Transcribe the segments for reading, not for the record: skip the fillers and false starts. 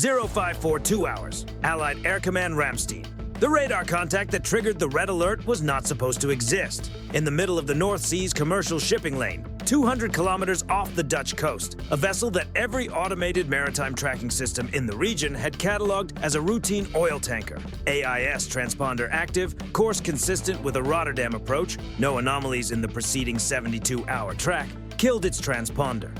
0542 hours, Allied Air Command Ramstein. The radar contact that triggered the red alert was not supposed to exist. In the middle of the North Sea's commercial shipping lane, 200 kilometers off the Dutch coast, a vessel that every automated maritime tracking system in the region had catalogued as a routine oil tanker. AIS transponder active, course consistent with a Rotterdam approach, no anomalies in the preceding 72-hour track, killed its transponder.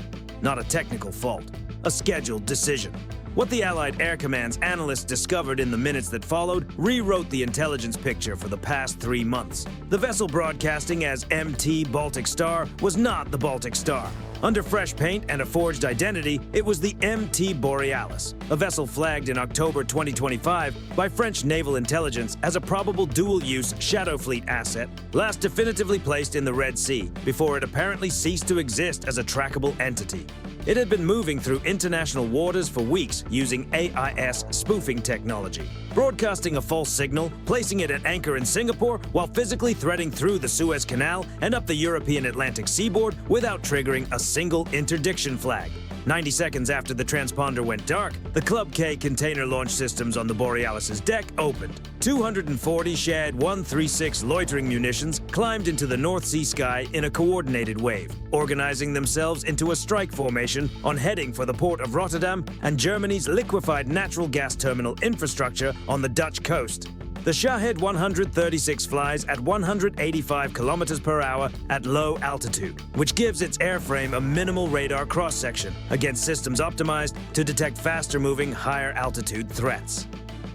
Not a technical fault, a scheduled decision. What the Allied Air Command's analysts discovered in the minutes that followed rewrote the intelligence picture for the past 3 months. The vessel broadcasting as MT Baltic Star was not the Baltic Star. Under fresh paint and a forged identity, it was the MT Borealis, a vessel flagged in October 2025 by French naval intelligence as a probable dual-use Shadow Fleet asset, last definitively placed in the Red Sea before it apparently ceased to exist as a trackable entity. It had been moving through international waters for weeks using AIS spoofing technology, broadcasting a false signal, placing it at anchor in Singapore while physically threading through the Suez Canal and up the European Atlantic seaboard without triggering a single interdiction flag. 90 seconds after the transponder went dark, the Club K container launch systems on the Borealis's deck opened. 240 Shad 136 loitering munitions climbed into the North Sea sky in a coordinated wave, organizing themselves into a strike formation on heading for the port of Rotterdam and Germany's liquefied natural gas terminal infrastructure on the Dutch coast. The Shahed 136 flies at 185 kilometers per hour at low altitude, which gives its airframe a minimal radar cross-section against systems optimized to detect faster-moving, higher-altitude threats.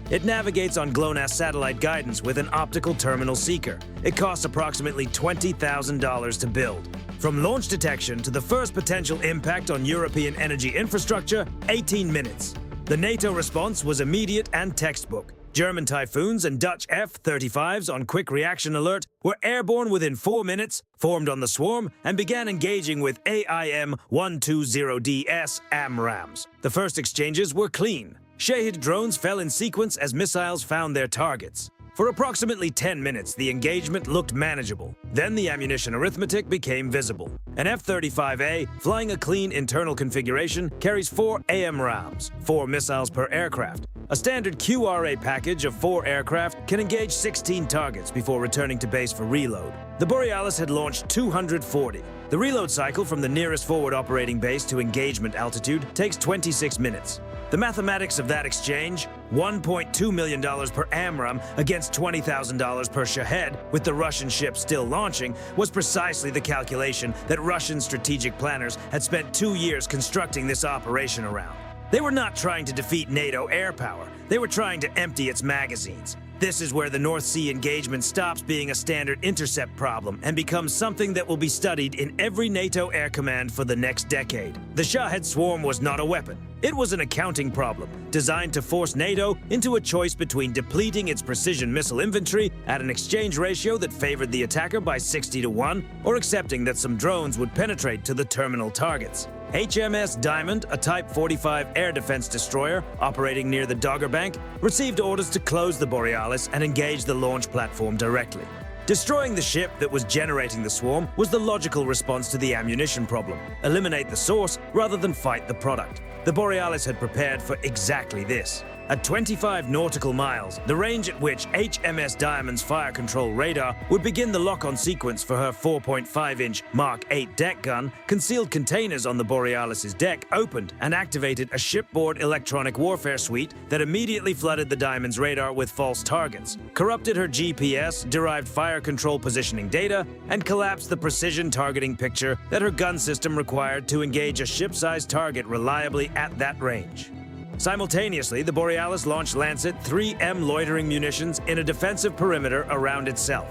It navigates on GLONASS satellite guidance with an optical terminal seeker. It costs approximately $20,000 to build. From launch detection to the first potential impact on European energy infrastructure, 18 minutes. The NATO response was immediate and textbook. German Typhoons and Dutch F-35s on quick reaction alert were airborne within 4 minutes, formed on the swarm, and began engaging with AIM-120DS AMRAAMs. The first exchanges were clean. Shahed drones fell in sequence as missiles found their targets. For approximately 10 minutes, the engagement looked manageable. Then the ammunition arithmetic became visible. An F-35A, flying a clean internal configuration, carries 4 AMRAAMs, 4 missiles per aircraft. A standard QRA package of 4 aircraft can engage 16 targets before returning to base for reload. The Borealis had launched 240. The reload cycle from the nearest forward operating base to engagement altitude takes 26 minutes. The mathematics of that exchange, $1.2 million per AMRAAM against $20,000 per Shahed, with the Russian ship still launching, was precisely the calculation that Russian strategic planners had spent 2 years constructing this operation around. They were not trying to defeat NATO air power. They were trying to empty its magazines. This is where the North Sea engagement stops being a standard intercept problem and becomes something that will be studied in every NATO air command for the next decade. The Shahed swarm was not a weapon. It was an accounting problem, designed to force NATO into a choice between depleting its precision missile inventory at an exchange ratio that favored the attacker by 60-1, or accepting that some drones would penetrate to the terminal targets. HMS Diamond, a Type 45 air defense destroyer operating near the Dogger Bank, received orders to close the Borealis and engage the launch platform directly. Destroying the ship that was generating the swarm was the logical response to the ammunition problem. Eliminate the source rather than fight the product. The Borealis had prepared for exactly this. At 25 nautical miles, the range at which HMS Diamond's fire control radar would begin the lock-on sequence for her 4.5-inch Mark 8 deck gun, concealed containers on the Borealis's deck opened and activated a shipboard electronic warfare suite that immediately flooded the Diamond's radar with false targets, corrupted her GPS, derived fire control positioning data, and collapsed the precision targeting picture that her gun system required to engage a ship-sized target reliably at that range. Simultaneously, the Borealis launched Lancet 3M loitering munitions in a defensive perimeter around itself,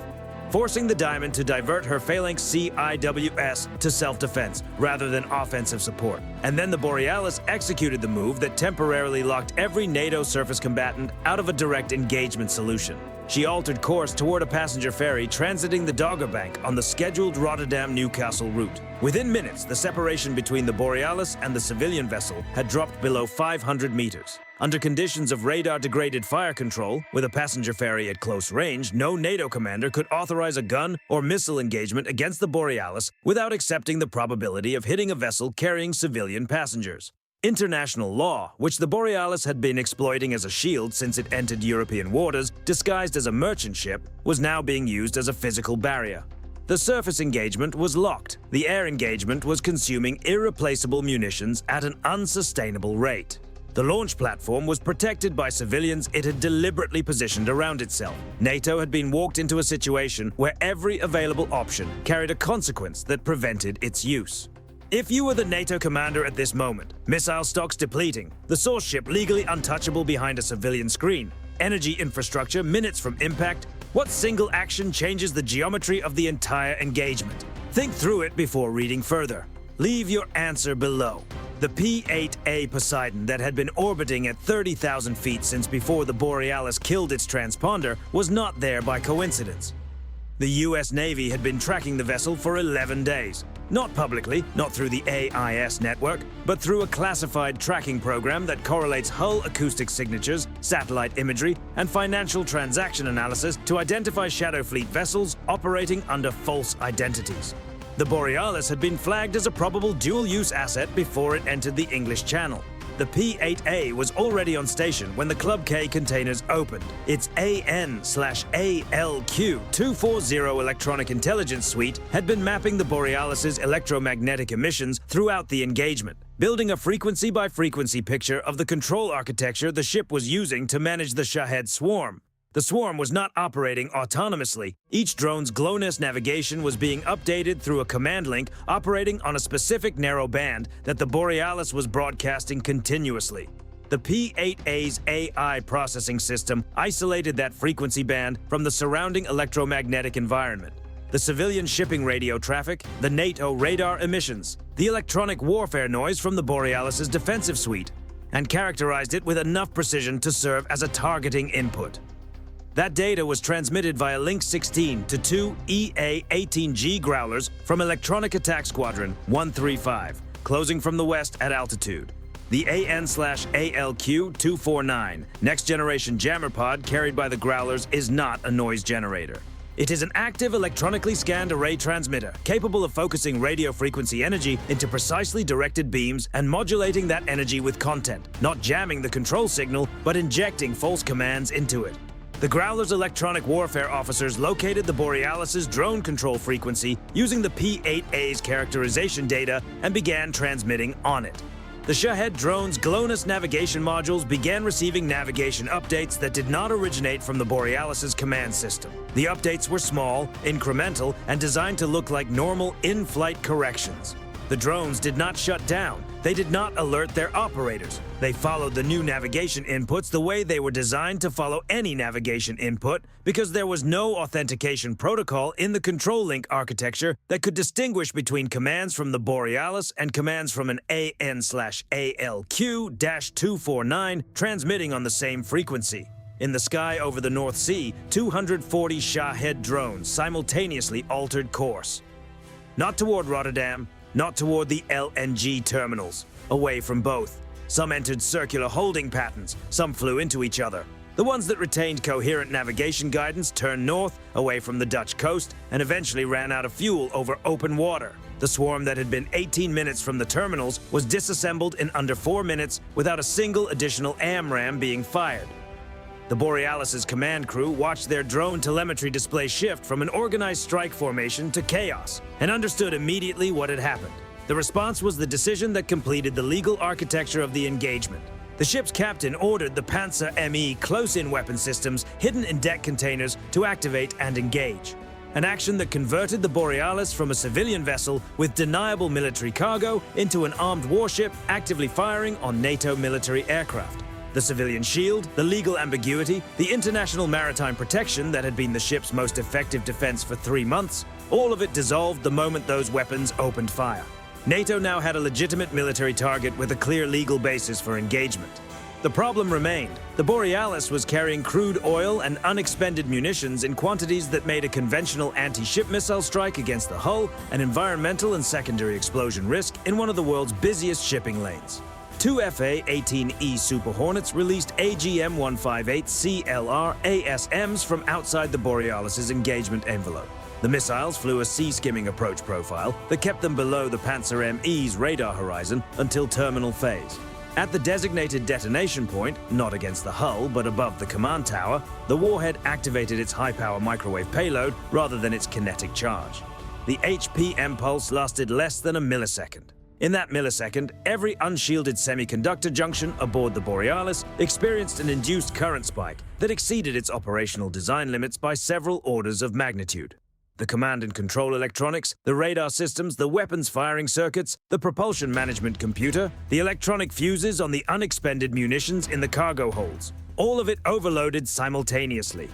forcing the Diamond to divert her phalanx CIWS to self-defense rather than offensive support. And then the Borealis executed the move that temporarily locked every NATO surface combatant out of a direct engagement solution. She altered course toward a passenger ferry transiting the Dogger Bank on the scheduled Rotterdam-Newcastle route. Within minutes, the separation between the Borealis and the civilian vessel had dropped below 500 meters. Under conditions of radar-degraded fire control, with a passenger ferry at close range, no NATO commander could authorize a gun or missile engagement against the Borealis without accepting the probability of hitting a vessel carrying civilian passengers. International law, which the Borealis had been exploiting as a shield since it entered European waters, disguised as a merchant ship, was now being used as a physical barrier. The surface engagement was locked. The air engagement was consuming irreplaceable munitions at an unsustainable rate. The launch platform was protected by civilians it had deliberately positioned around itself. NATO had been walked into a situation where every available option carried a consequence that prevented its use. If you were the NATO commander at this moment, missile stocks depleting, the source ship legally untouchable behind a civilian screen, energy infrastructure minutes from impact, what single action changes the geometry of the entire engagement? Think through it before reading further. Leave your answer below. The P-8A Poseidon that had been orbiting at 30,000 feet since before the Borealis killed its transponder was not there by coincidence. The US Navy had been tracking the vessel for 11 days. Not publicly, not through the AIS network, but through a classified tracking program that correlates hull acoustic signatures, satellite imagery, and financial transaction analysis to identify Shadow Fleet vessels operating under false identities. The Borealis had been flagged as a probable dual-use asset before it entered the English Channel. The P-8A was already on station when the Club K containers opened. Its AN/ALQ-240 electronic intelligence suite had been mapping the Borealis's electromagnetic emissions throughout the engagement, building a frequency-by-frequency picture of the control architecture the ship was using to manage the Shahed swarm. The swarm was not operating autonomously. Each drone's GLONASS navigation was being updated through a command link operating on a specific narrow band that the Borealis was broadcasting continuously. The P-8A's AI processing system isolated that frequency band from the surrounding electromagnetic environment. The civilian shipping radio traffic, the NATO radar emissions, the electronic warfare noise from the Borealis's defensive suite, and characterized it with enough precision to serve as a targeting input. That data was transmitted via Link 16 to two EA-18G Growlers from Electronic Attack Squadron 135, closing from the west at altitude. The AN/ALQ-249, next-generation jammer pod carried by the Growlers, is not a noise generator. It is an active electronically scanned array transmitter, capable of focusing radio frequency energy into precisely directed beams and modulating that energy with content, not jamming the control signal, but injecting false commands into it. The Growler's electronic warfare officers located the Borealis's drone control frequency using the P-8A's characterization data and began transmitting on it. The Shahed drone's GLONASS navigation modules began receiving navigation updates that did not originate from the Borealis's command system. The updates were small, incremental, and designed to look like normal in-flight corrections. The drones did not shut down. They did not alert their operators. They followed the new navigation inputs the way they were designed to follow any navigation input, because there was no authentication protocol in the control link architecture that could distinguish between commands from the Borealis and commands from an AN/ALQ-249 transmitting on the same frequency. In the sky over the North Sea, 240 Shahed drones simultaneously altered course. Not toward Rotterdam, not toward the LNG terminals, away from both. Some entered circular holding patterns, some flew into each other. The ones that retained coherent navigation guidance turned north, away from the Dutch coast, and eventually ran out of fuel over open water. The swarm that had been 18 minutes from the terminals was disassembled in under 4 minutes without a single additional AMRAAM being fired. The Borealis's command crew watched their drone telemetry display shift from an organized strike formation to chaos, and understood immediately what had happened. The response was the decision that completed the legal architecture of the engagement. The ship's captain ordered the Panzer ME close-in weapon systems hidden in deck containers to activate and engage. An action that converted the Borealis from a civilian vessel with deniable military cargo into an armed warship actively firing on NATO military aircraft. The civilian shield, the legal ambiguity, the international maritime protection that had been the ship's most effective defense for 3 months, all of it dissolved the moment those weapons opened fire. NATO now had a legitimate military target with a clear legal basis for engagement. The problem remained. The Borealis was carrying crude oil and unexpended munitions in quantities that made a conventional anti-ship missile strike against the hull an environmental and secondary explosion risk in one of the world's busiest shipping lanes. 2 FA-18E Super Hornets released AGM-158CLR ASMs from outside the Borealis's engagement envelope. The missiles flew a sea-skimming approach profile that kept them below the Panzer ME's radar horizon until terminal phase. At the designated detonation point, not against the hull but above the command tower, the warhead activated its high-power microwave payload rather than its kinetic charge. The HPM pulse lasted less than a millisecond. In that millisecond, every unshielded semiconductor junction aboard the Borealis experienced an induced current spike that exceeded its operational design limits by several orders of magnitude. The command and control electronics, the radar systems, the weapons firing circuits, the propulsion management computer, the electronic fuses on the unexpended munitions in the cargo holds. All of it overloaded simultaneously.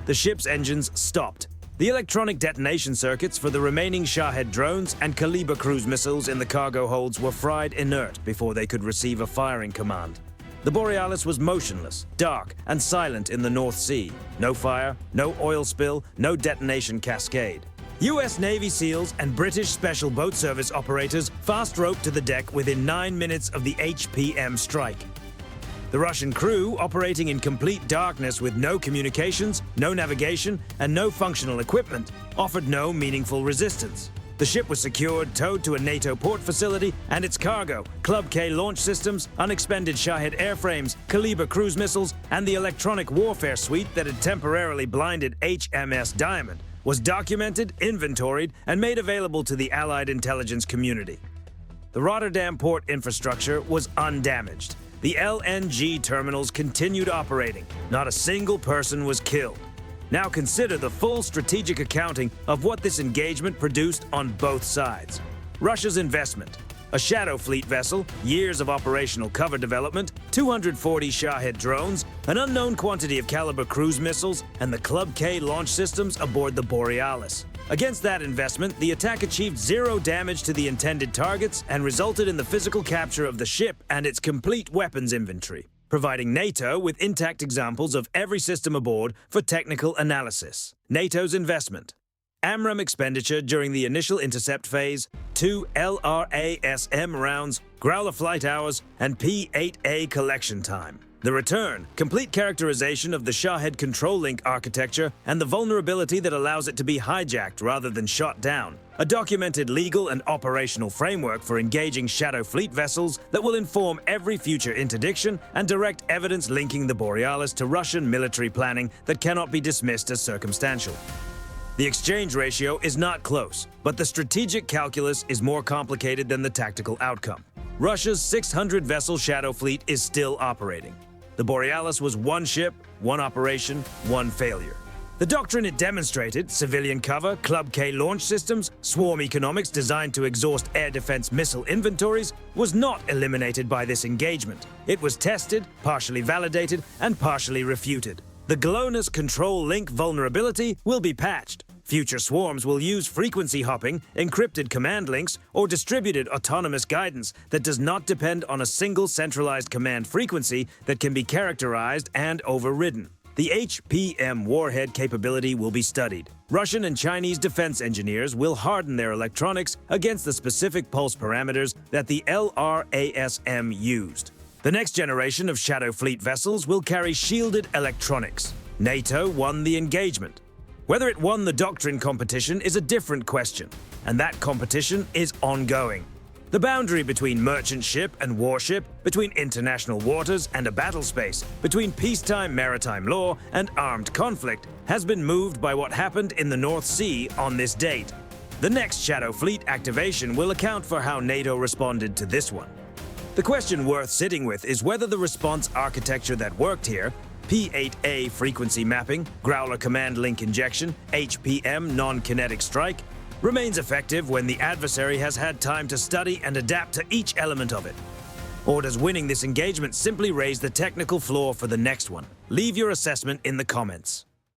The ship's engines stopped. The electronic detonation circuits for the remaining Shahed drones and Kaliber cruise missiles in the cargo holds were fried inert before they could receive a firing command. The Borealis was motionless, dark, and silent in the North Sea. No fire, no oil spill, no detonation cascade. US Navy SEALs and British Special Boat Service operators fast-roped to the deck within 9 minutes of the HPM strike. The Russian crew, operating in complete darkness with no communications, no navigation, and no functional equipment, offered no meaningful resistance. The ship was secured, towed to a NATO port facility, and its cargo, Club K launch systems, unexpended Shahed airframes, Kaliber cruise missiles, and the electronic warfare suite that had temporarily blinded HMS Diamond, was documented, inventoried, and made available to the Allied intelligence community. The Rotterdam port infrastructure was undamaged. The LNG terminals continued operating. Not a single person was killed. Now consider the full strategic accounting of what this engagement produced on both sides. Russia's investment: a Shadow Fleet vessel, years of operational cover development, 240 Shahed drones, an unknown quantity of Kaliber cruise missiles, and the Club K launch systems aboard the Borealis. Against that investment, the attack achieved zero damage to the intended targets and resulted in the physical capture of the ship and its complete weapons inventory, providing NATO with intact examples of every system aboard for technical analysis. NATO's investment: AMRAAM expenditure during the initial intercept phase, 2 LRASM rounds, Growler flight hours, and P-8A collection time. The return: complete characterization of the Shahed control link architecture and the vulnerability that allows it to be hijacked rather than shot down. A documented legal and operational framework for engaging Shadow Fleet vessels that will inform every future interdiction and direct evidence linking the Borealis to Russian military planning that cannot be dismissed as circumstantial. The exchange ratio is not close, but the strategic calculus is more complicated than the tactical outcome. Russia's 600-vessel Shadow Fleet is still operating. The Borealis was one ship, one operation, one failure. The doctrine it demonstrated, civilian cover, Club K launch systems, swarm economics designed to exhaust air defense missile inventories, was not eliminated by this engagement. It was tested, partially validated, and partially refuted. The GLONASS control link vulnerability will be patched. Future swarms will use frequency hopping, encrypted command links, or distributed autonomous guidance that does not depend on a single centralized command frequency that can be characterized and overridden. The HPM warhead capability will be studied. Russian and Chinese defense engineers will harden their electronics against the specific pulse parameters that the LRASM used. The next generation of Shadow Fleet vessels will carry shielded electronics. NATO won the engagement. Whether it won the doctrine competition is a different question, and that competition is ongoing. The boundary between merchant ship and warship, between international waters and a battle space, between peacetime maritime law and armed conflict, has been moved by what happened in the North Sea on this date. The next Shadow Fleet activation will account for how NATO responded to this one. The question worth sitting with is whether the response architecture that worked here, P-8A frequency mapping, Growler command link injection, HPM non-kinetic strike, remains effective when the adversary has had time to study and adapt to each element of it. Or does winning this engagement simply raise the technical floor for the next one? Leave your assessment in the comments.